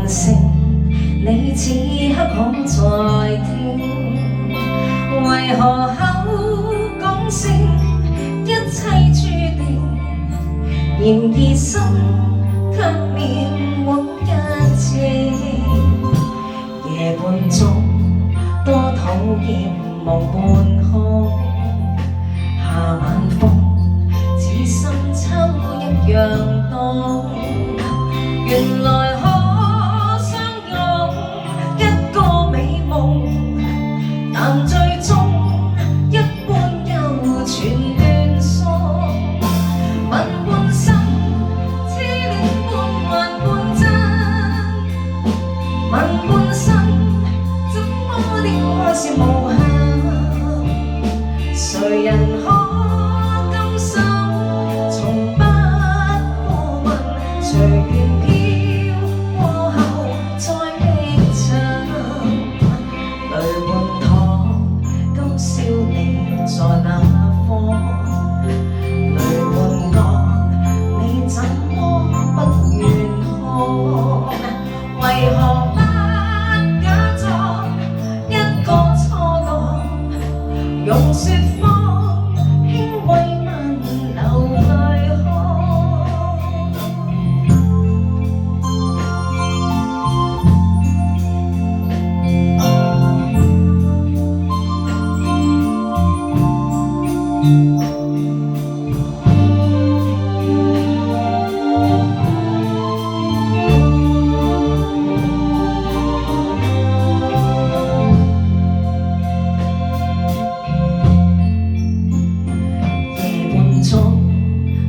喚醒你此刻可在聽，為何口講聲一切注定，然而心卻面滿一情。夜半中多討厭夢半空，夏晚風似深秋一樣凍。原來可相擁一個美夢，但最終一般又全斷送。問半生，痴戀半幻半真。問半生，怎麼的愛是無限？誰人可甘心從不過問？隨緣飄過後再逼親，淚換糖，今宵你在哪方？淚換角，你怎麼不願看？為何不假作一個錯覺，用説謊輕慰問流淚看？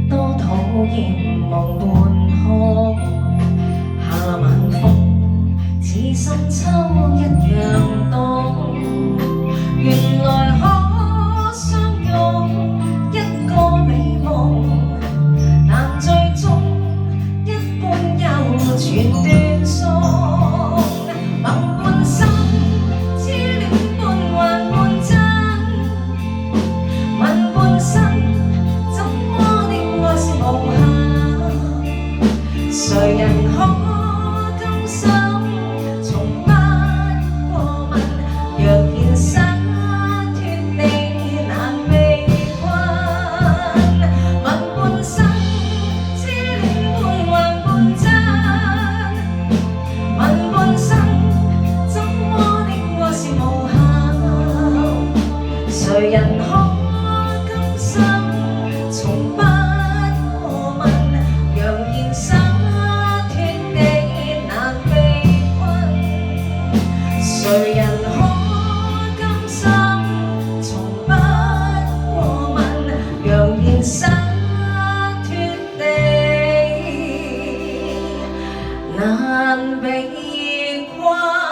多討厭夢半空，夏晚風似深秋一樣凍。原來可相擁一個美夢，但最終一般又全斷送。問半生，痴戀半幻半真。問半生，誰人可甘心從不過問？若現實脫你難被困。問半生，痴戀半幻半真。問半生，怎麼的愛是無限？誰人可甘心從不過問？讓現實誰人可甘心從不過問？讓現實脫離難被困。